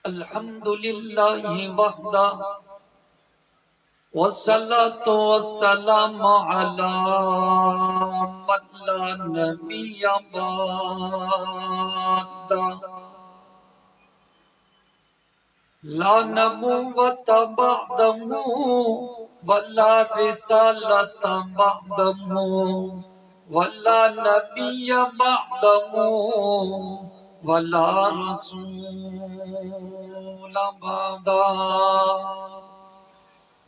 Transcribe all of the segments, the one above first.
الحمد للہ وحدہ والصلاة والسلام علی من لا نبی بعدہ لا نبوۃ بعدہ ولا رسالۃ بعدہ ولا نبی بعدہ ولا رسول بعدہ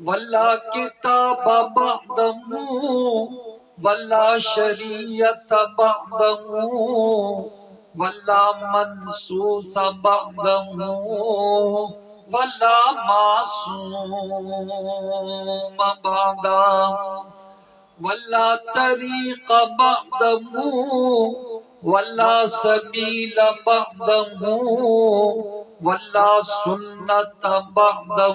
ولا کتاب بعدہ ولا شریعت بعدہ ولا منصوص بعدہ ولا معصوم بعدہ ولا طریق بعدہ ولا سبیل بعدہ ولا سنت بعدہ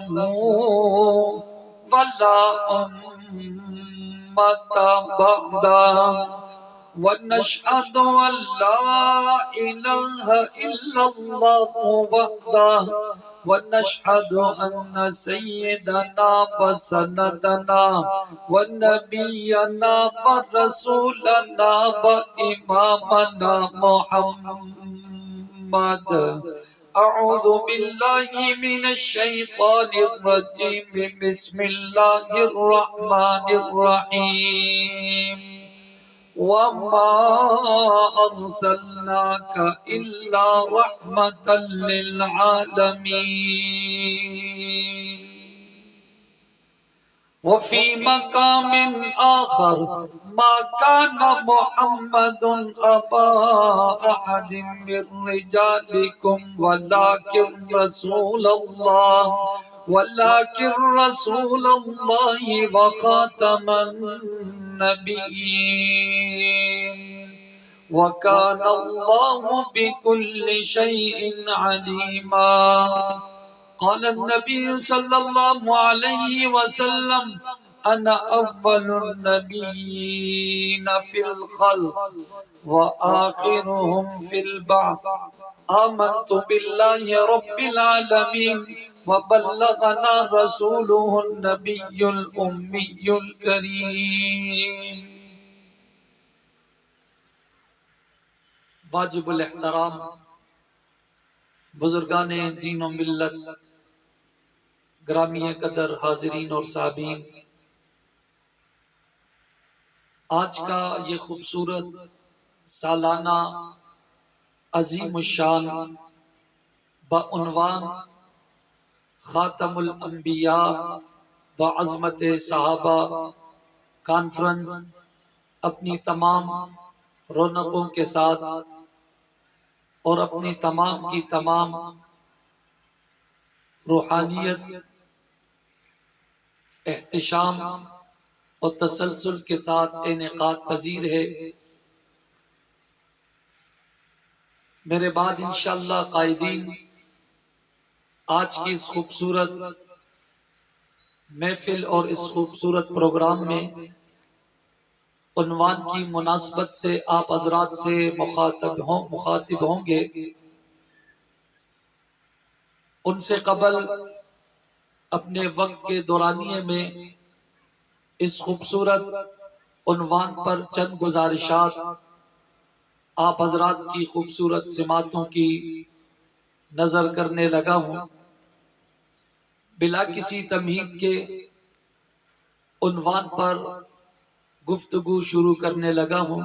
ولا امت بعدہ ونشهد ان لا اله الا الله وحده ونشهد ان سيدنا وسندنا ونبينا ورسولنا وامامنا محمد اعوذ بالله من الشيطان الرجيم بسم الله الرحمن الرحيم وما أرسلناك إلا رحمة للعالمين وفي مقام آخر ما كان محمد أبا أحد من رجالكم ولكن رسول الله وخاتم النبيين وكان الله بكل شيء عليما قال النبي صلى الله عليه وسلم أنا أول النبيين في الخلق وآخرهم في البعث آمنت بالله رب العالمين وبلغنا رسوله النبي الأمي الكريم. واجب الاحترام بزرگان دین و ملت، گرامی قدر حاضرین اور سامعین، آج کا یہ خوبصورت سالانہ عظیم الشان بعنوان خاتم الانبیاء وعظمت صحابہ کانفرنس اپنی تمام رونقوں کے ساتھ اور اپنی تمام کی تمام روحانیت، احتشام اور تسلسل کے ساتھ انعقاد پذیر ہے. میرے بعد انشاءاللہ قائدین آج کی اس خوبصورت محفل اور اس خوبصورت پروگرام میں عنوان کی مناسبت سے آپ حضرات سے مخاطب ہوں گے. ان سے قبل اپنے وقت کے دورانیے میں اس خوبصورت عنوان پر چند گزارشات آپ حضرات کی خوبصورت سماتوں کی نظر کرنے لگا ہوں. بلا کسی تمہید کے عنوان پر گفتگو شروع کرنے لگا ہوں.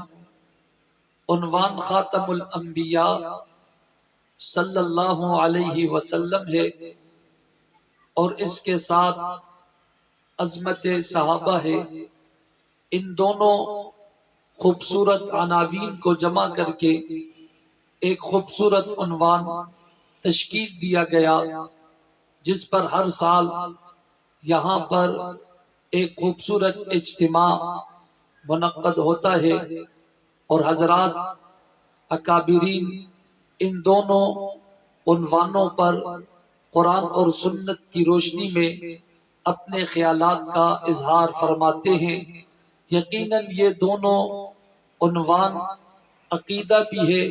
عنوان خاتم الانبیاء صلی اللہ علیہ وسلم ہے اور اس کے ساتھ عظمت صحابہ ہے. ان دونوں خوبصورت عناوین کو جمع کر کے ایک خوبصورت عنوان تشکیل دیا گیا، جس پر ہر سال یہاں پر ایک خوبصورت اجتماع منعقد ہوتا ہے اور حضرات اکابرین ان دونوں عنوانوں پر قرآن اور سنت کی روشنی میں اپنے خیالات کا اظہار فرماتے ہیں. یقیناً یہ دونوں عنوان عقیدہ بھی ہے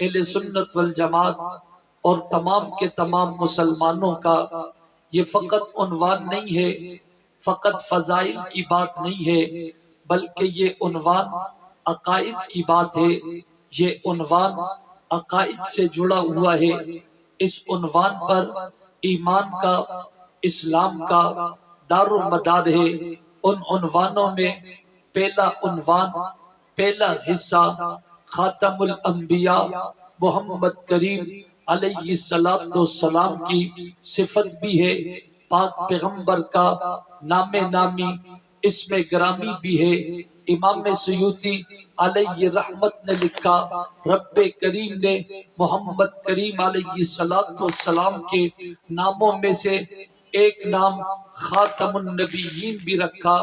اہل سنت والجماعت اور تمام کے تمام مسلمانوں کا یہ فقط عنوان نہیں ہے، فقط فضائل کی بات نہیں ہے، بلکہ یہ عنوان عقائد کی بات ہے، یہ عنوان عقائد سے جڑا ہوا ہے۔ اس عنوان پر ایمان کا، اسلام کا دار و مدار ہے۔ ان عنوانوں میں پہلا عنوان، پہلا حصہ خاتم الانبیاء محمد کریم علیہ السلام کی صفت بھی ہے، پاک پیغمبر کا نام نامی، اسم گرامی بھی ہے۔ امام سیوطی علیہ رحمت نے لکھا، رب کریم نے محمد کریم علیہ السلام کے ناموں میں سے ایک نام خاتم النبیین بھی رکھا۔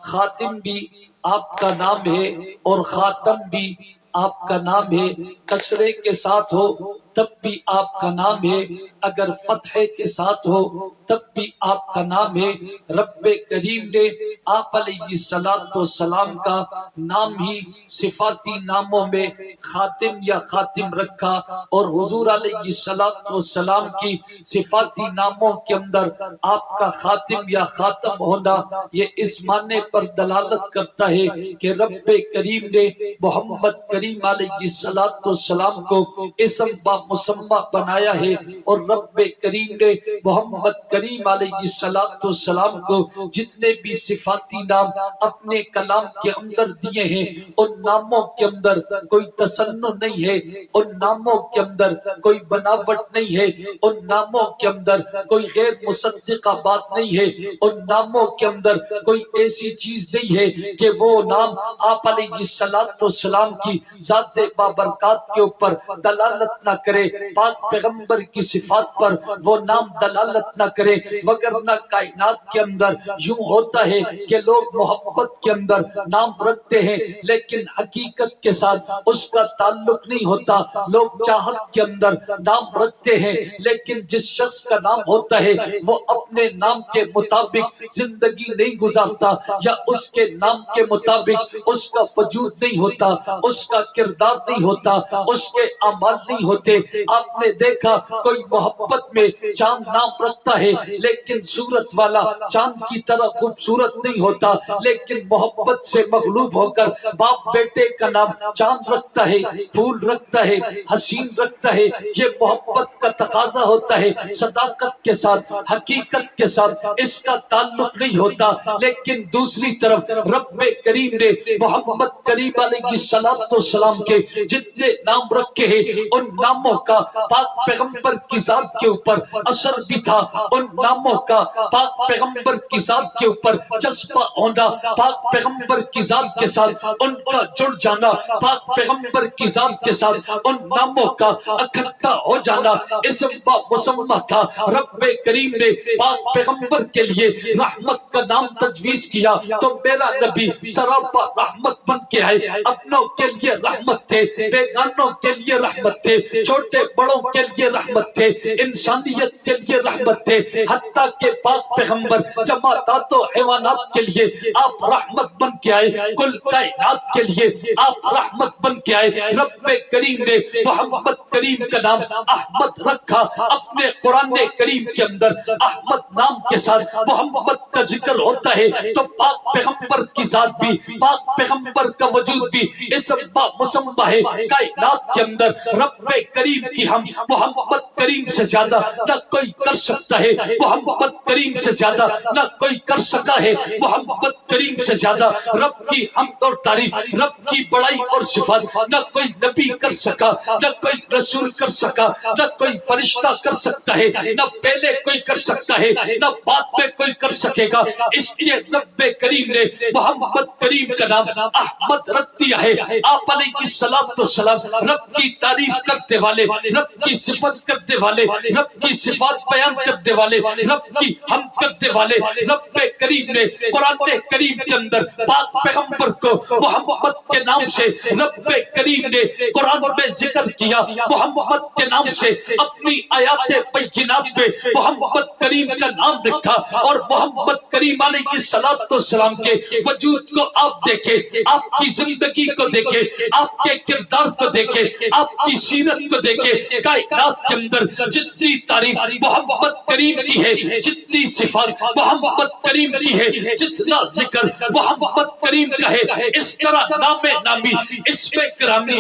خاتم بھی آپ کا نام ہے اور خاتم بھی آپ کا نام ہے، کسرے کے ساتھ ہو تب بھی آپ کا نام ہے، اگر فتح کے ساتھ ہو تب بھی آپ کا نام ہے۔ رب کریم نے آپ علیہ السلام کا نام ہی صفاتی ناموں میں خاتم یا خاتم رکھا، اور حضور علیہ السلام کی صفاتی ناموں کے اندر آپ کا خاتم یا خاتم ہونا یہ اس معنی پر دلالت کرتا ہے کہ رب کریم نے محمد کریم علیہ السلام کو اسم با مسمہ بنایا ہے، اور رب کریم نے محمد کریم علیہ السلام کو جتنے بھی صفاتی نام اپنے کلام کے اندر دیے ہیں، ان ناموں کے اندر کوئی تصنع نہیں ہے، ان ناموں کے اندر کوئی بناوٹ نہیں ہے، ان ناموں کے اندر کوئی غیر مصدقہ بات نہیں ہے، ان ناموں کے اندر کوئی ایسی چیز نہیں ہے کہ وہ نام آپ علیہ السلام کی ذات بابرکات کے اوپر دلالت نہ کرے، پاک پیغمبر کی صفات پر وہ نام دلالت نہ کرے۔ وگرنہ کائنات کے اندر یوں ہوتا ہے کہ لوگ محبت کے اندر نام رکھتے ہیں لیکن حقیقت کے ساتھ اس کا تعلق نہیں ہوتا۔ لوگ چاہت کے اندر نام رکھتے ہیں لیکن جس شخص کا نام ہوتا ہے وہ اپنے نام کے مطابق زندگی نہیں گزارتا، یا اس کے نام کے مطابق اس کا وجود نہیں ہوتا، اس کا کردار نہیں ہوتا، اس کے اعمال نہیں ہوتے۔ آپ نے دیکھا کوئی محبت میں چاند نام رکھتا ہے لیکن صورت والا چاند کی طرح خوبصورت نہیں ہوتا، لیکن محبت سے مغلوب ہو کر باپ بیٹے کا نام چاند رکھتا ہے، پھول رکھتا ہے، حسین رکھتا ہے۔ یہ محبت کا تقاضا ہوتا ہے، صداقت کے ساتھ، حقیقت کے ساتھ اس کا تعلق نہیں ہوتا۔ لیکن دوسری طرف رب کریم نے محمد کریم علیہ السلام کے جتنے نام رکھے ہیں ان ناموں کا پاک پیغمبر کی ذات کے اوپر اثر بھی تھا، ان ناموں کا پاک پیغمبر کی ذات کے اوپر جذبہ ہونا، پاک پیغمبر کی ذات کے ساتھ ان کا جڑ جانا، پاک پیغمبر کی ذات کے ساتھ ان ناموں کا اکٹھا ہو جانا اسم با مسمہ تھا۔ رب کریم نے پاک پیغمبر کے لیے رحمت کا نام تجویز کیا تو میرا نبی سراپا رحمت بن کے آئے، اپنوں کے لیے رحمت تھے، بیگانوں کے لیے رحمت تھے، چھوٹے بڑوں کے لیے رحمت تھے، انسانیت کے لیے رحمت تھے، حتیٰ کہ پاک پیغمبر جمادات و حیوانات کے لیے آپ رحمت بن کے آئے، کل کائنات کے لیے آپ رحمت بن کے آئے۔ رب کریم نے محمد کریم کا نام احمد رکھا، اپنے قرآن کریم کے اندر احمد نام کے ساتھ محمد کا ذکر ہوتا ہے تو پاک پیغمبر کی ذات بھی، پاک پیغمبر کا وجود بھی اسم با مسمہ ہے۔ کائنات کے اندر رب کریم کی ہم محمد کریم سے زیادہ نہ کوئی کر سکتا ہے، محمد کریم سے زیادہ نہ کوئی کر سکا ہے، محمد کریم سے زیادہ رب کی حمد اور تعریف، رب کی بڑائی اور صفات نہ کوئی نبی کر سکا، نہ کوئی رسول کر سکا، نہ کوئی فرشتہ کر سکتا ہے، نہ پہلے کوئی کر سکتا ہے، نہ بعد میں کوئی کر سکے گا۔ اس لیے رب کریم نے محمد کریم کا نام احمد رکھ دیا ہے۔ آپ علیہ السلام رب کی تعریف کرتے والے، رب کی صفت کرتے والے، رب کی صفات بیان کرتے والے، رب کی حمد کرتے والے۔ رب کریم نے قرآن کریم کے اندر پاک پیغمبر کو محمد کے نام سے رب کریم نے قرآن میں ذکر کیا، محمد کے نام سے اپنی آیات بینات میں محمد کریم کا نام رکھا، اور محمد کریم علیہ السلام کے وجود کو آپ دیکھیں، آپ کی زندگی کو دیکھیں، آپ کے کردار کو دیکھیں، آپ کی سیرت کو دیکھیں کائنات کے اندر جتنی تعریف محمد کریم کی ہے، جتنی صفات محمد کریم کی ہے، جتنا ذکر محمد کریم کا ہے، اس طرح نام نامی اسم گرامی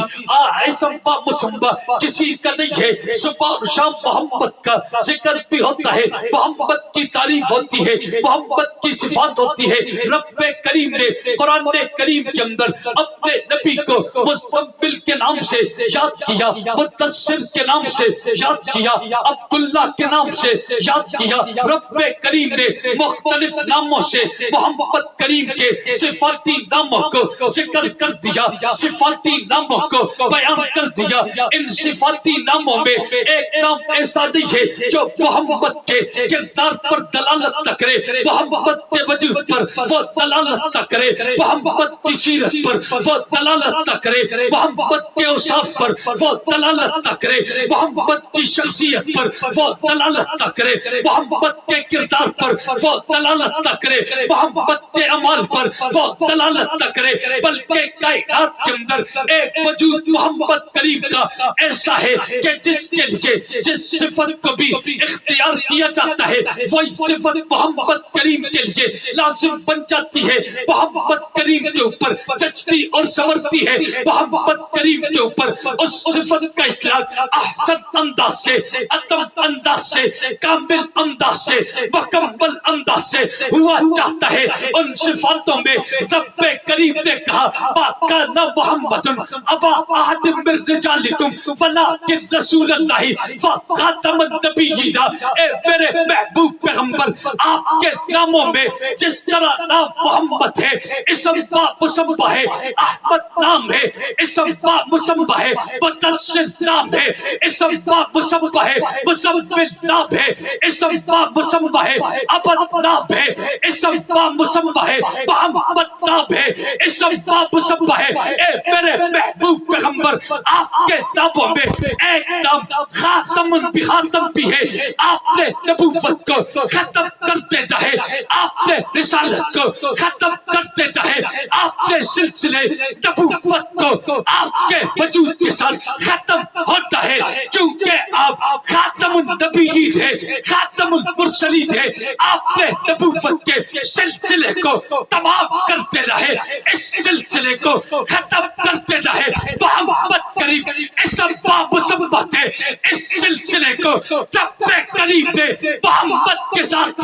اسم با مسمى کسی کا نہیں ہے۔ صبح اور شام محمد کا ذکر بھی ہوتا ہے، محمد کی تعریف ہوتی ہے، محمد کی صفات ہوتی ہے۔ رب کریم نے قرآن کریم کے اندر اپنے نبی کو مزمل کے نام سے یاد کیا، مدثر کے نام سے یاد کیا، عبداللہ کے نام سے یاد کیا۔ رب کریم نے مختلف ناموں سے محمد کریم کے صفاتی ناموں کو ذکر کر دیا، صفاتی ناموں کو بیان کر دیا۔ ان صفاتی ناموں میں ایک نام ایسا نہیں ہے جو محمد کے کردار پر دلالت نہ کرے، محمد کے وجود پر وہ دلالت نہ کرے، محمد کی سیرت پر وہ دلالت نہ کرے، محمد کے اوصاف پر وہ دلالت نہ کرے، محمد کی شخصیت پر وہ دلالت نہ کرے، محمد کے کردار پر وہ دلالت نہ کرے، محمد کے اعمال پر وہ دلالت نہ کرے، بلکہ کائنات کے اندر ایک وجود محمد کریم کا ایسا ہے کہ جس کے لیے جس صفت کو بھی اختیار کیا جاتا ہے وہی صفت محمد کریم کے لیے لازم بن جاتی ہے، محمد کریم کے اوپر جچتی اور سنورتی ہے، محمد کریم کے اوپر اس صفت کا اطلاق احسن انداز سے، اتم انداز سے، کامل انداز سے، مکمل انداز سے ہوا چاہتا ہے۔ ان صفاتوں میں رب کریم نے کہا ما کان محمد ابا احد من رجالکم ولکن رسول اللہ وخاتم النبیین۔ اے میرے محبوب پیغمبر، آپ کے ناموں میں جس طرح نام محمد ہے، اسم با مسمى ہے، احمد نام ہے، اسم با مسمى ہے، مدثر نام ہے، اسم با مسمى ہے، مزمل نام ہے، اسم با مسمى ہے، عبد نام ہے، اسم با مسمى ہے، محمد نام ہے، اسم با مسمى ہے۔ اے میرے محبوب پیغمبر، آپ کے ناموں میں ایک نام خاتم بخاتم بھی ہے، آپ نے نبوت کو ختم کر دیتا ہے، آپ نے رسالت کو ختم کر دیتا ہے، آپ نے سلسلے نبوت کو آپ کے وجود کے ساتھ ختم ہوتا ہے، کیونکہ آپ خاتم النبیین ہے، خاتم المرسلین ہے۔ آپ نے نبوت کے سلسلے کو تمام کر دینا ہے، اس سلسلے کو ختم کر دینا ہے۔ محمد کریم اسم با مسمى ہے، اس سلسلے کو رب کریم نے محمد کے ساتھ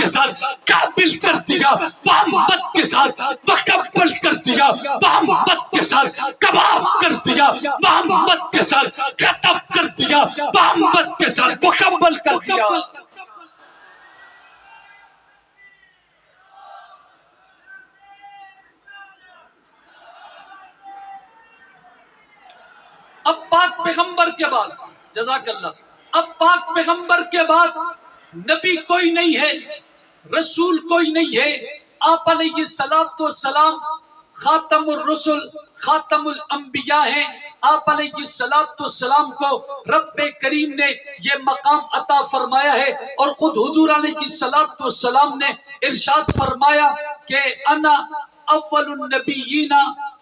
کامل کر دیا، محمد کے ساتھ مکمل کر دیا، محمد کے ساتھ کمال کر دیا، محمد کے ساتھ ختم کر دیا، محمد کے ساتھ مکمل کر دیا۔ اب پاک پیغمبر کے بعد، جزاک اللہ، اب پاک پیغمبر کے بعد نبی کوئی نہیں ہے، رسول کوئی نہیں ہے۔ آپ علیہ السلام خاتم الرسل، خاتم الانبیاء ہیں۔ آپ علیہ السلام کو رب کریم نے یہ مقام عطا فرمایا ہے، اور خود حضور علیہ السلام نے ارشاد فرمایا کہ انا اول النبیین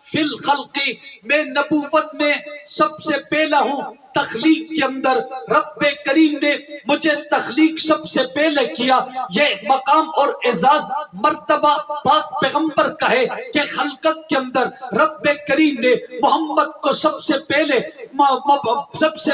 فی الخلق، میں نبوت میں سب سے پہلا ہوں۔ تخلیق کے اندر رب کریم نے مجھے تخلیق سب سے پہلے کیا۔ یہ مقام اور اعزاز مرتبہ پاک پیغمبر کا ہے کہ خلقت کے اندر رب کریم نے محمد کو سب سے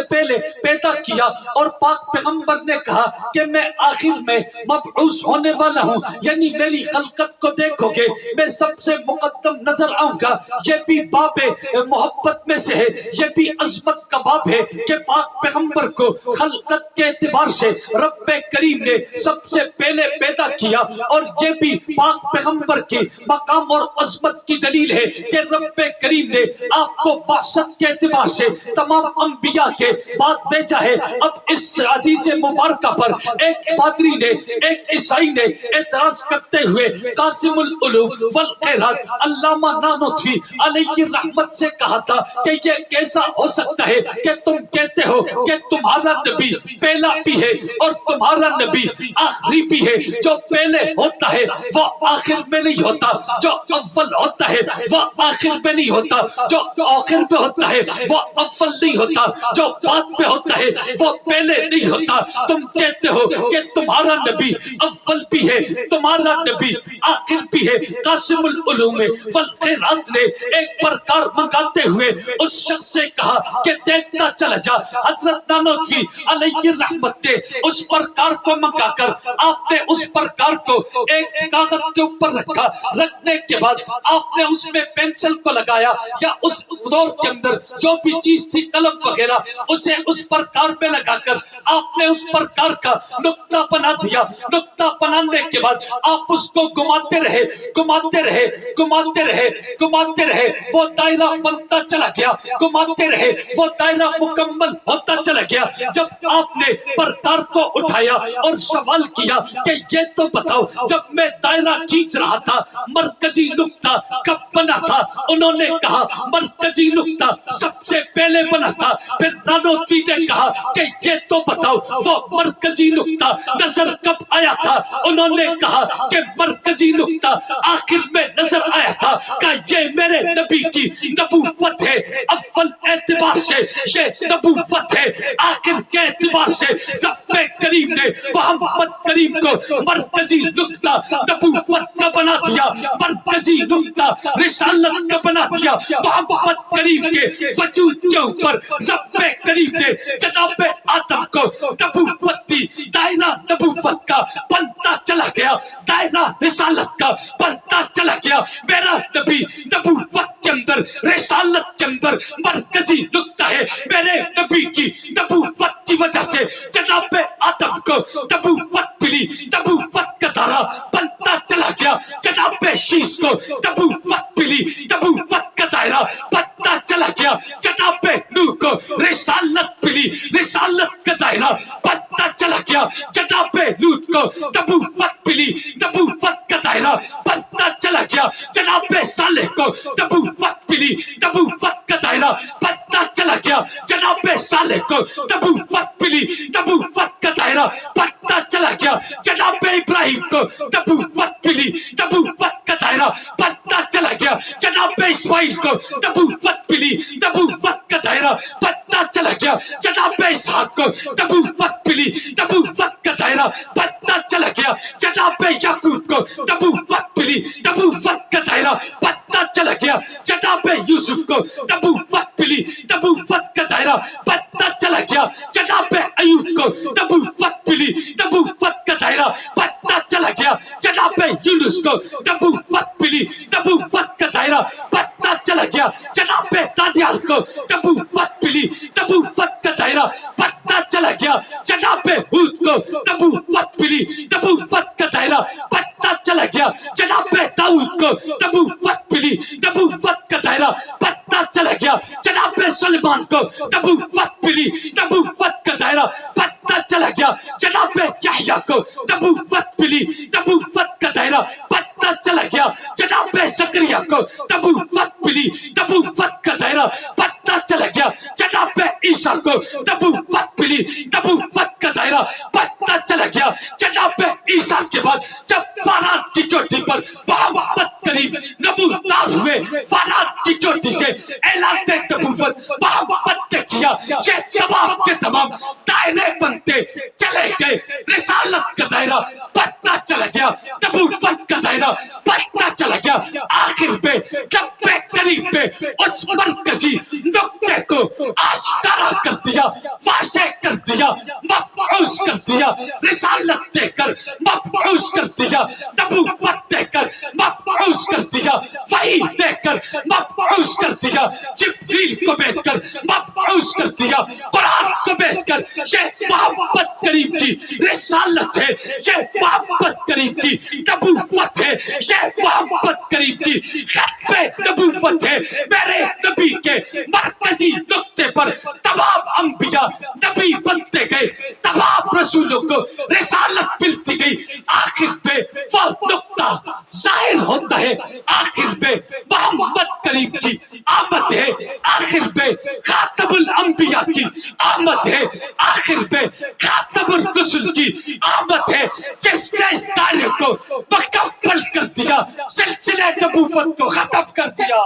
پہلے پیدا کیا، اور پاک پیغمبر نے کہا کہ میں آخر میں مبعوث ہونے والا ہوں، یعنی میری خلقت کو دیکھو گے میں سب سے مقدم نظر آؤں گا۔ یہ بھی باب محبت میں سے ہے، یہ بھی عظمت کا باب ہے کہ پاک پیغمبر کو خلقت کے اعتبار سے رب کریم نے سب سے پہلے پیدا کیا، اور یہ بھی پاک پیغمبر کی مقام اور عظمت کی دلیل ہے کہ رب کریم نے آپ کو بعثت کے اعتبار سے تمام انبیاء کے بعد بھیجا ہے۔ اب اس حدیث مبارکہ پر ایک پادری نے، ایک عیسائی نے اعتراض کرتے ہوئے قاسم العلوم والخیرات علامہ نانوتوی علیہ رحمت سے کہا تھا کہ یہ کیسا ہو سکتا ہے کہ تم کہتے ہو کہ تمہارا نبی پہلا بھی ہے اور تمہارا نبی آخری بھی ہے. جو پہلے ہوتا ہے وہ آخر میں نہیں ہوتا, جو اول ہوتا ہے وہ آخر میں نہیں ہوتا, جو آخر میں ہوتا ہے وہ اول نہیں ہوتا, جو بعد میں ہوتا ہے وہ پہلے نہیں ہوتا. تم کہتے ہو کہ تمہارا نبی اول بھی ہے, تمہارا نبی آخر بھی ہے. قاسم العلوم والخیرات نے ایک پرکار منگاتے ہوئے اس شخص سے کہا کہ دیکھتا چلا جا. حضرت نانوتوی علیہ رحمت نے اس پرکار کو منگا کر آپ نے اس پرکار کو ایک کاغذ کے اوپر رکھا. رکھنے کے بعد آپ نے اس میں پینسل کو لگایا یا اس دور کے اندر جو بھی چیز تھی قلم وغیرہ اسے اس پرکار میں لگا کر آپ نے اس پرکار کا نقطہ بنا دیا. نقطہ بنانے کے بعد آپ اس کو گھماتے رہے گھماتے رہے گھماتے رہے گھماتے رہے, وہ دائرہ بنتا چلا گیا. گھماتے رہے وہ دائرہ مکمل ہوتا چلا گیا. جب آپ نے پرکار کو اٹھایا اور سوال کیا کہ یہ تو بتاؤ جب میں دائرہ کھینچ رہا تھا مرکزی نقطہ کب بنا تھا؟ انہوں نے کہا مرکزی نقطہ سب سے پہلے بنا تھا. پھر نانوتوی نے کہا کہ یہ تو بتاؤ وہ مرکزی نقطہ نظر کب آیا تھا؟ انہوں نے کہا کہ مرکزی نقطہ آخر میں نظر آیا تھا. کہ یہ میرے نبی کی نبوت ہے, اول اعتبار سے یہ نبوت ہے, آخر کے اعتبار سے رب کریم نے محمد کریم کو مرکزی نقطہ نبوت کا بنا دیا, مرکزی نقطہ رسالت کا بنا دیا. محمد کریم کے وجود کے اوپر رب کریم نے جناب آدم کو نبوت دی. دائرہ نبوت کا بنتا چلا گیا, دائرہ رسالت کا بنتا چلا گیا. میرا نبی نبوت کے اندر رسالت کے اندر مرکزی نقطہ ہے. میرے نبی کی نبوت کی وجہ سے جناب آدم کو نبوت ملی, نبوت کا دائرہ بنتا چلا گیا. جناب شیش کو نبوت ملی, نبوت کا دائرہ بنتا چلا گیا. جناب نوح کو رسالت ملی, رسالت کا دائرہ بنتا چلا گیا. جناب لوط کو نبوت ملی, نبوت کا دائرہ بنتا چلا گیا. جناب صالح کو نبوت ملی, نبوت کا دائرہ بنتا چلا گیا. جناب صالح کو نبوت ملی, نبوت کا دائرہ بنتا چلا گیا. جناب ابراہیم کو نبوت ملی, نبوت کا دائرہ بنتا چلا گیا. جناب اسماعیل کو نبوت ملی, نبوت کا دائرہ بنتا چلا گیا. جناب اسحاق کو نبوت ملی, نبوت کا دائرہ بنتا چلا گیا. جناب یعقوب کو نبوت ملی, نبوت کا دائرہ بنتا چلا گیا. جناب یوسف کو نبوت ملی, نبوت کا دائرہ بنتا چلا گیا. جناب ایوب کو نبوت ملی, نبوت کا دائرہ بنتا چلا گیا. جناب یونس کو نبوت ملی, نبوت کا دائرہ بنتا چلا گیا. جناب دانیال کو نبوت ملی, نبوت کا دائرہ بنتا چلا گیا. جناب ہود کو نبوت ملی, نبوت کا دائرہ بنتا چلا گیا. جناب داؤد کو نبوت ملی, نبوت کا دائرہ بنتا چلا گیا. جناب سلیمان کو نبوت ملی, نبوت کا دائرہ بنتا چلا گیا. جناب یحییٰ کو نبوت ملی, نبوت کا دائرہ بنتا چلا گیا. جناب زکریا کو نبوت ملی, نبوت کا دائرہ بنتا چلا گیا. جناب عیسیٰ کو نبوت ملی, نبوت کا دائرہ بنتا چلا گیا. جناب عیسیٰ کے بعد جب فارات کی چوٹی پر محمد کریم نبوتار ہوئے, فارات کی چوٹی سے اعلان نبوت محمد نے کیا. یہ تمام کے تمام دائرے بنتے چلے گئے. رسالت کا دائرہ بنتا چلا گیا, نبوت کا دائرہ بنتا چلا گیا. آخر پہ رب کریم پہ اس مرکزی نقطے کو آشکارا کر دیا, واضح کر دیا, مبعوث کر دیا. رسالت دے کر مبعوث کر دیا, نبوت دے کر مبعوث کر دیا, وحی دے کر مبعوث کر دیا, جبریل کو بھیج کر مبعوث کر دیا, قرآن کو بھیج کر. یہ محمد کریم کی رسالت ہے, یہ محمد کریم کی نبوت ہے, یہ محمد کریم کی ختم نبوت ہے. میرے نبی کے مرکزی نقطے پر تمام انبیاء نبی بنتے گئے, تمام رسول رسولوں کو رسالت ملتی گئی، آخر پہ وہ نقطہ ظاہر ہوتا ہے، آخر پہ محمد کریم کی آمد ہے، آخر پہ خاتم الانبیاء کی آمد ہے، آخر پہ خاتم الرسل کی آمد ہے، جس نے اس دائرے کو مکمل کر دیا، سلسلہ نبوت کو ختم کر دیا۔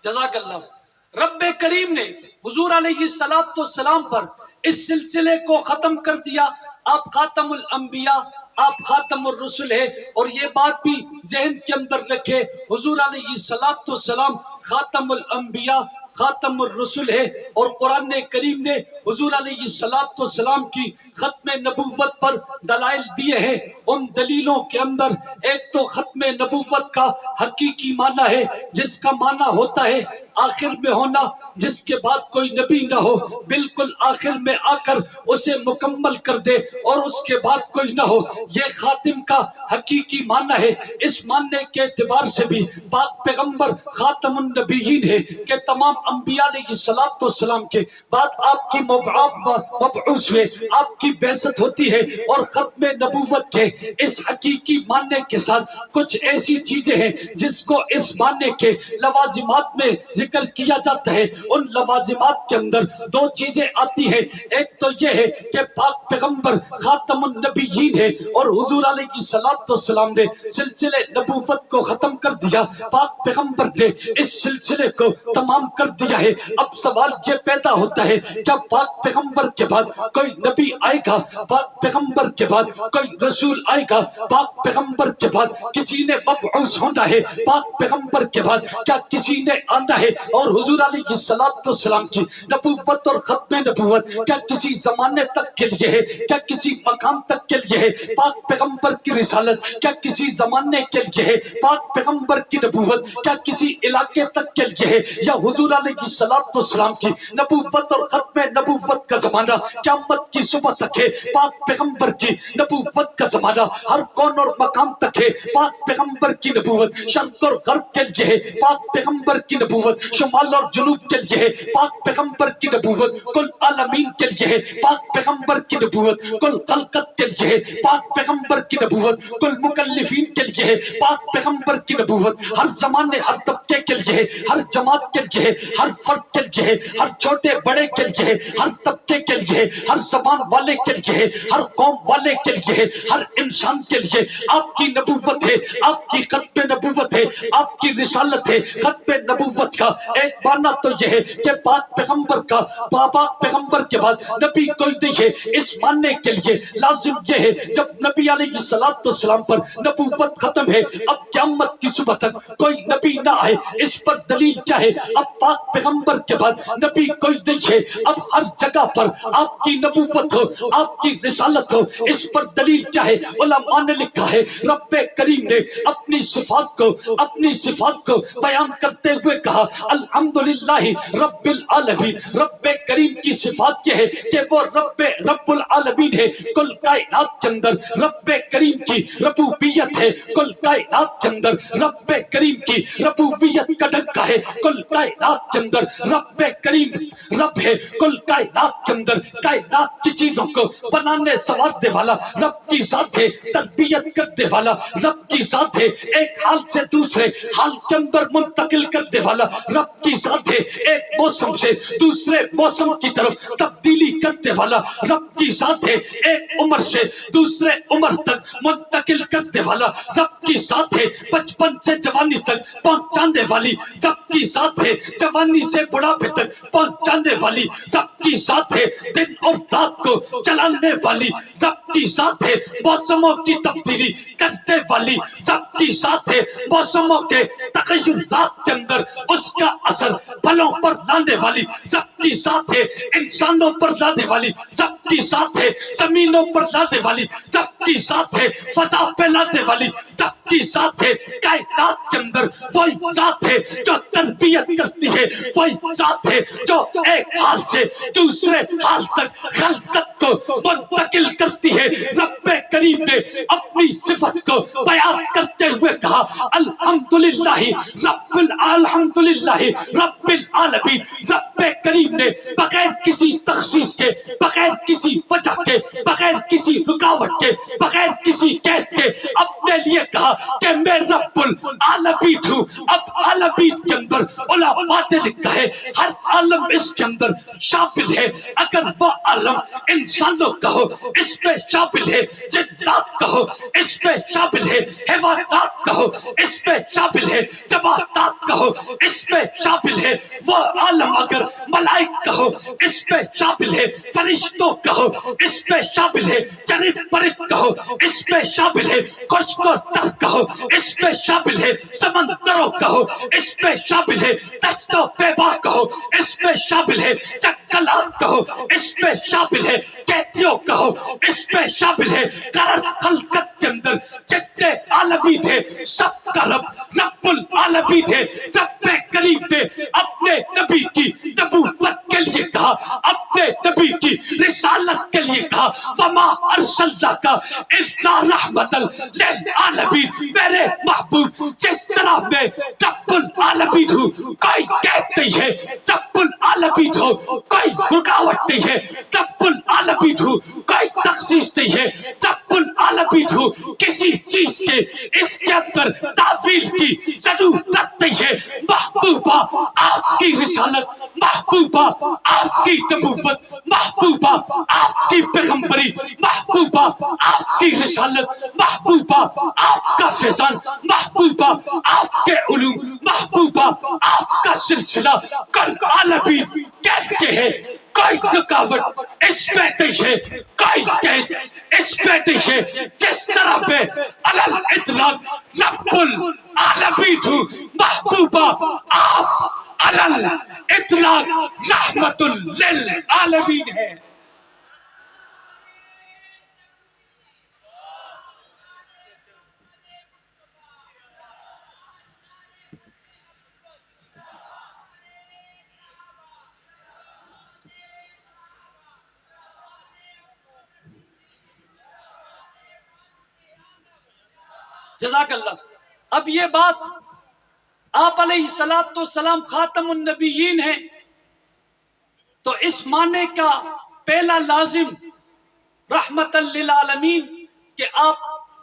جزاک اللہ۔ رب کریم نے حضور علیہ السلام پر اس سلسلے کو ختم کر دیا۔ آپ خاتم الانبیاء، آپ خاتم الرسل ہے، اور یہ بات بھی ذہن کے اندر رکھے، حضور علیہ السلام خاتم الانبیاء خاتم الرسل ہے، اور قرآن کریم نے حضور علیہ السلام کی ختم نبوت پر دلائل دیے ہیں۔ ان دلیلوں کے اندر ایک تو ختم نبوت کا حقیقی معنی ہے، جس کا معنی ہوتا ہے آخر میں ہونا، جس کے بعد کوئی نبی نہ ہو، بالکل آخر میں آ کر اسے مکمل کر دے اور اس کے بعد کوئی نہ ہو، یہ خاتم کا حقیقی معنی ہے۔ اس معنی کے اعتبار سے بھی پاک پیغمبر خاتم النبیین ہے کہ تمام انبیاء علیہ السلام کے بعد آپ کی مبعوث ہوئے، آپ کی بعثت ہوتی ہے، اور ختم نبوت کے اس حقیقی معنی کے ساتھ کچھ ایسی چیزیں ہیں جس کو اس معنی کے لوازمات میں ذکر کیا جاتا ہے۔ ان لوازمات کے اندر دو چیزیں آتی ہیں، ایک تو یہ ہے کہ پاک پیغمبر خاتم النبیین ہے اور حضور علیہ السلام نے سلسلے نبوت کو ختم کر دیا، پاک پیغمبر نے اس سلسلے کو تمام کر دیا ہے۔ اب سوال یہ پیدا ہوتا ہے، کیا پاک پیغمبر کے بعد کوئی نبی آئے گا؟ پاک پیغمبر کے بعد کوئی رسول آئے گا؟ پاک پیغمبر کے بعد کسی نے مبعوث ہونا ہے؟ پاک پیغمبر کے بعد کیا کسی نے آنا ہے؟ اور حضور علیہ السلام کی نبوت اور ختم نبوت کیا کسی زمانے تک کے لیے ہے؟ کیا کسی مقام تک کے لیے ہے؟ پاک پیغمبر کی رسالت کیا کسی زمانے کے لیے ہے؟ پاک پیغمبر کی نبوت کیا کسی علاقے تک کے لیے ہے؟ یا حضور علیہ السلام کی نبوت اور ختم نبوت کا زمانہ قیامت کی صبح تک ہے؟ پاک پیغمبر کی نبوت کا زمانہ ہر کون اور مقام تک ہے؟ پاک پیغمبر کی نبوت شرق اور غرب کے لیے ہے؟ پاک پیغمبر کی نبوت شمال اور جنوب کے لیے ہے؟ پاک پیغمبر کی نبوت کل عالمین کے لیے ہے؟ پاک پیغمبر کی نبوت کل خلقت کے لیے ہے؟ پاک پیغمبر کی نبوت کل مکلفین کے لیے ہے؟ پاک پیغمبر کی نبوت ہر زمانے ہر طبقے کے لیے ہے، ہر جماعت کے لیے ہے، ہر فرد کے لیے ہے، ہر چھوٹے بڑے کے لیے ہے، ہر طبقے کے لیے ہے، ہر زبان والے کے لیے ہے، ہر قوم والے کے لیے ہے، ہر انسان کے لیے آپ کی نبوت ہے، آپ کی ختم نبوت ہے، آپ کی رسالت ہے۔ ختم نبوت کا ایک معنی تو یہ ہے کہ پاک پیغمبر کا پاک پیغمبر کے بعد نبی کوئی نہیں ہے۔ اس ماننے کے لیے لازم یہ ہے جب نبی علیہ السلام پر نبوت ختم ہے، اب قیامت کی صبح تک کوئی نبی نہ آئے۔ اس پر دلیل کیا ہے؟ اب پاک پیغمبر کے بعد نبی کوئی نہیں ہے، اب ہر جگہ پر آپ کی نبوت ہو، آپ کی رسالت ہو۔ اس پر دلیل کیا ہے؟ علماء نے لکھا ہے رب کریم نے اپنی صفات کو بیان کرتے ہوئے کہا الحمدللہ رب العالمین۔ رب کریم کی صفات یہ ہے کہ وہ رب العالمین ہے، کل کائنات کے اندر رب کریم کی ربوبیت ہے، کل کائنات کے اندر رب کریم کی ربوبیت کا ڈنکا ہے، کل کائنات کے اندر رب کریم رب ہے، کل کائنات کے اندر کائنات کی چیزوں کو بنانے سنوارنے والا رب کی ذات ہے، تربیت کرنے والا رب کی ذات ہے، ایک حال سے دوسرے حال کے اندر منتقل کرنے والا رب کی ذات ہے، ایک موسم سے دوسرے موسم کی طرف تبدیلی کرنے والا رب کی ذات ہے، ایک عمر سے دوسرے عمر تک منتقل کرنے والا رب کی ذات ہے، بچپن سے جوانی تک پہنچانے والی رب کی ذات ہے، جوانی سے بڑھاپے تک پہنچانے والی رب کی ذات ہے، دن اور رات کو چلانے والی رب کی ذات ہے، موسموں کی تبدیلی کرنے والی رب کی ذات ہے، موسموں کے تغیرات کے اندر اس کا اثر پھلوں پر لانے والی رب کی ذات ہے، انسانوں پر لانے والی رب کی ذات ہے زمینوں پر لانے والی، رب کی ذات ہے فضا پہ لانے والی، رب کی ذات ہے کائنات کے اندر، وہی ذات ہے جو تربیت کرتی ہے، وہی ذات ہے جو ایک حال سے دوسرے حال تک خلقت کو منتقل کرتی ہے۔ رب کریم نے اپنی صفت کو بیان کرتے ہوئے کہا الحمدللہ رب العالمین۔ رب کریم نے بغیر کسی تخصیص کے، بغیر کسی وجہ کے، بغیر کسی رکاوٹ کے، بغیر کسی قید کے اپنے لیے کہا کہ میں رب العالمین ہوں۔ اب عالمین کے اندر علماء نے لکھا ہے ہر عالم اس کے اندر شامل ہے، اگر وہ عالم انسانوں کا ہو اس میں شامل ہے، جنات کا ہو اس میں شامل ہے، حیوانات کا ہو اس میں شامل ہے، جمادات کا ہو اس میں شامل ہے، وہ عالم اگر ملائک کا ہو اس میں شامل ہے، فرشتوں کا ہو اس میں شامل ہے، جنت پرند کا ہو اس میں شامل ہے، خشک و تر کا ہو اس میں شامل ہے، سمندروں کا ہو اس میں شامل ہے، دشت و بیاباں کا ہو اس میں شامل ہے، جنگلات کا ہو اس میں شامل ہے، قیدیوں کا ہو اس میں شامل ہے۔ غرض خلقت کے اندر جتنے عالمین تھے سب کا رب العالمین ہے۔ رب کریم نے اپنے نبی کی نبوت کے لیے کہا، اپنے نبی کی رسالت کے لیے کہا وما ارسلناک الا رحمۃ للعالمین۔ میرے محبوب جس طرح میں رب العالمین ہوں کوئی قید نہیں ہے، رب العالمین ہو کوئی رکاوٹ نہیں ہے، رب العالمین ہوں کوئی تخصیص نہیں ہے، رب العالمین ہوں کسی چیز کے اس کے اندر تعویل کی ضرورت نہیں ہے۔ محبوبہ آپ کی رسالت، محبوبہ آپ کی نبوت، محبوبہ آپ کی پیغمبری، محبوبہ آپ کی رسالت، محبوبہ آپ کا فیضان، محبوبہ آپ کے علوم، محبوبہ آپ کا سلسلہ کل عالمین کہتے ہیں کوئی رکاوٹ اس میں نہیں ہے، کوئی قید اس میں نہیں ہے۔ جس طرح میں علی الاطلاق رب العالمین ہوں، محبوبہ آپ علی الاطلاق رحمت للعالمین ہے۔ جزاک اللہ۔ اب یہ بات آپ علیہ السلام خاتم النبیین ہیں تو اس معنی کا پہلا لازم رحمت للعالمین کہ آپ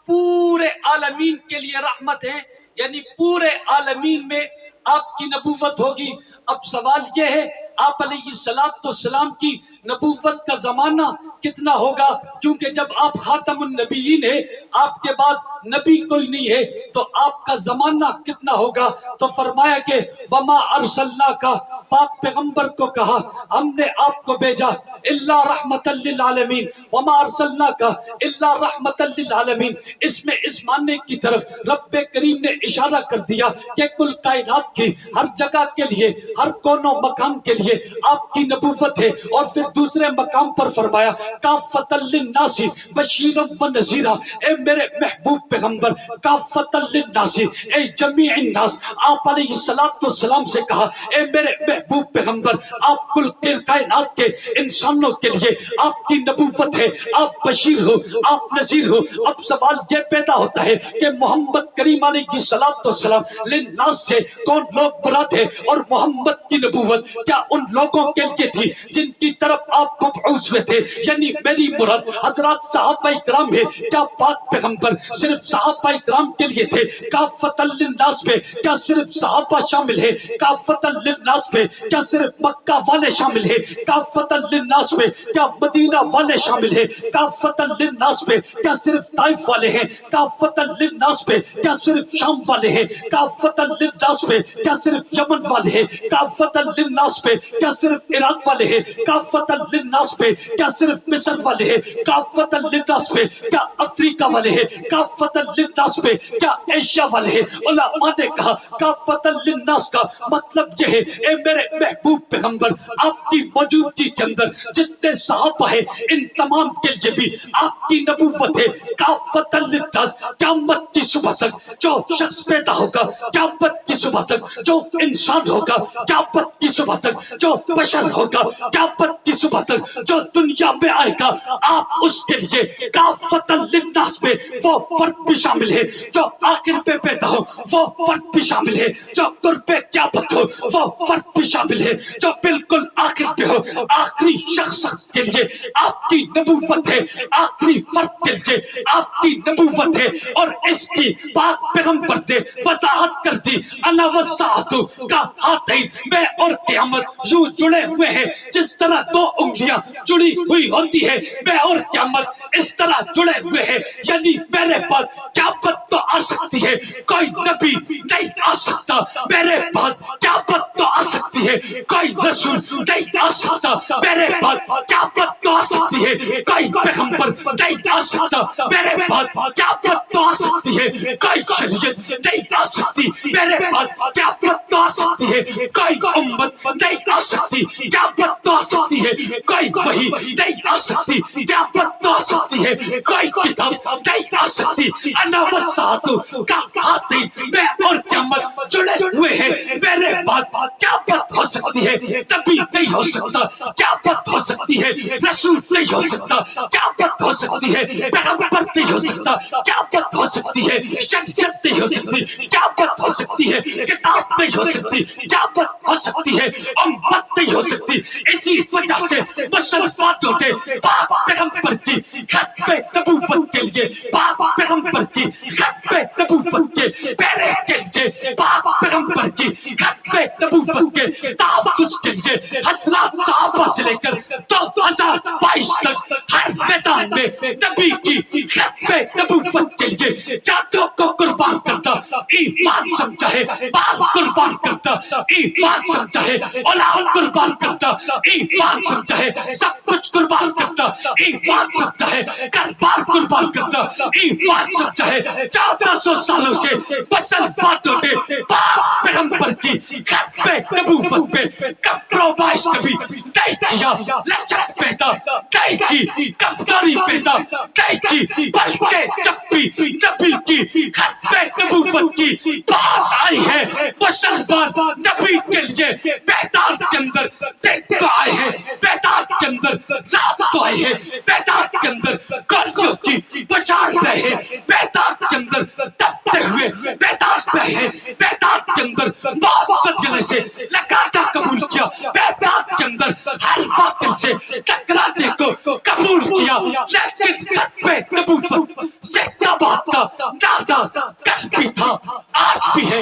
پورے عالمین کے لیے رحمت ہیں، یعنی پورے عالمین میں آپ کی نبوت ہوگی۔ اب سوال یہ ہے آپ علیہ السلام کی نبوت کا زمانہ کتنا ہوگا، کیونکہ جب آپ خاتم النبیین ہیں آپ کے بعد نبی کوئی نہیں ہے تو آپ کا زمانہ کتنا ہوگا؟ تو فرمایا کہ وما ارسلناک، پاک پیغمبر کو کہا ہم نے آپ کو بھیجا الا رحمت للعالمین، وما ارسلناک الا رحمت للعالمین۔ اس میں اس معنی کی طرف رب کریم نے اشارہ کر دیا کہ کل کائنات کی ہر جگہ کے لیے، ہر کونوں مکان کے لیے آپ کی نبوت ہے۔ اور پھر دوسرے مقام پر فرمایا کافۃ للناس بشیرا و نذیرا، اے میرے محبوب پیغمبر کافۃ للناس، اے جمیع الناس۔ آپ علیہ السلام سے کہا اے میرے محبوب پیغمبر آپ کل کائنات کے انسانوں کے لیے آپ کی نبوت ہے، آپ بشیر ہو، آپ نذیر ہو۔ اب سوال یہ پیدا ہوتا ہے کہ محمد کریم علیہ السلام للناس سے کون لوگ مراد ہے، اور محمد کی نبوت کیا ان لوگوں کے لیے تھی جن کی طرف آپ مبعوث ہوئے تھے؟ یعنی میری مراد حضرات صحابہ کرام ہے، کیا پاک پیغمبر صرف صحابہ کرام کے لیے تھے؟ کافۃ للناس میں کیا صرف صحابہ شامل ہے؟ کافۃ للناس میں کیا صرف مکہ والے شامل ہے؟ کافۃ للناس میں کیا مدینہ والے شامل ہے؟ کافۃ للناس میں کیا صرف طائف والے ہیں؟ کافۃ للناس میں کیا صرف شام والے ہیں؟ کافۃ للناس میں کیا صرف یمن والے ہیں؟ کافۃ للناس میں کیا صرف عراق والے ہیں؟ کافۃ للناس میں کیا صرف مصر والے ہیں؟ کافۃ للناس میں کیا افریقہ والے ہیں؟ کافۃ کافۃ للناس پہ کیا ایشیا والے علماء نے کہا کافۃ للناس کا مطلب یہ ہے اے میرے محبوب پیغمبر آپ کی موجودگی کے اندر جتنے صحابہ ہیں ان تمام کے لیے بھی آپ کی نبوت ہے کافۃ للناس قیامت کی صبح تک جو شخص پیدا ہوگا قیامت کی صبح تک جو انسان ہوگا قیامت کی صبح تک جو بشر ہوگا قیامت کی صبح تک جو دنیا میں آئے گا آپ اس کے لیے کافۃ للناس میں وہ فرد بھی شامل ہے جو آخر پہ پیدا ہو وہ فرد بھی شامل ہے جو قرب قیامت ہو وہ فرد بھی شامل ہے جو بالکل آخر پہ ہو آخری شخص کے لیے آپ کی نبوت ہے آخری فرد کے لیے آپ کی نبوت ہے اور اس کی بات پیغمبر نے وضاحت کر دی انا والساعۃ کا ہاتین میں اور قیامت یوں جڑے ہوئے ہیں جس طرح دو انگلیاں جڑی ہوئی ہوتی ہے میں اور قیامت اس طرح جڑے ہوئے ہیں یعنی میرے پاس قیامت تو آ سکتی ہے کوئی نبی نہیں آ سکتا میرے پاس قیامت تو آ سکتی ہے کوئی رسول نہیں آ سکتا میرے پاس قیامت تو آ سکتی ہے کوئی پیغمبر نہیں آ سکتا میرے پاس قیامت تو آ سکتی ہے کوئی شریعت نہیں آ سکتی میرے پاس قیامت تو آ سکتی ہے کوئی امت نہیں آ سکتی قیامت تو آ سکتی ہے کوئی وحی نہیں آ سکتی قیامت تو آ سکتی ہے کوئی کتاب نہیں آ سکتی انا والساعۃ کا ہاتین میں اور قیامت جڑے ہوئے ہیں میرے بعد قیامت ہو سکتی ہے نبی نہیں ہو سکتا قیامت ہو سکتی ہے رسول نہیں ہو سکتا قیامت ہو سکتی ہے پیغمبر نہیں ہو سکتا قیامت ہو سکتی ہے شریعت نہیں ہو سکتی قیامت ہو سکتی ہے کتاب نہیں ہو سکتی قیامت ہو سکتی ہے امت نہیں ہو سکتی اسی وجہ سے مسلمانوں نے پاک پیغمبر کی ختم نبوت کے لیے پاک پیغمبر کی ختم نبوت کے پیرے کے لیے پاک پیغمبر کی ختم نبوت کے تحفظ کے لیے حضرات صحابہ سے لے کر 2022 تک ہر میدان میں نبی کی ختم نبوت کے لیے جاتوں کو قربان کرتا ایمان سمجھا ہے مال قربان کرتا ایمان سمجھا ہے اولاد قربان کرتا ایمان سمجھا ہے سب کچھ قربان کرتا ایمان سمجھا ہے گھر بار قربان کرتا ایمان سمجھا ہے 1400 سالوں سے مسلمانوں نے پاک پیغمبر کی ختم نبوت پہ کمپرومائز کبھی نہیں کیا لچک پیدا نہیں کی کمزوری پیدا نہیں کی بلکہ جب بھی نبی کی ختم نبوت کی بات آئی ہے مسلمان نبی کے لیے بیدار کے اندر دیکھ کو آئے ہیں بیدار کے اندر رات کو آئے ہیں بیدار کے اندر قرضوں کی بچار رہے ہیں بیدار کے اندر تپتے ہوئے بیدار رہے ہیں بیدار کے اندر محبت گلے سے لگانا قبول کیا بیدار کے اندر ہر باطل سے ٹکرانے کو قبول کیا لیکن ختم نبوت سے بات کا دادا کل بھی تھا آج بھی ہے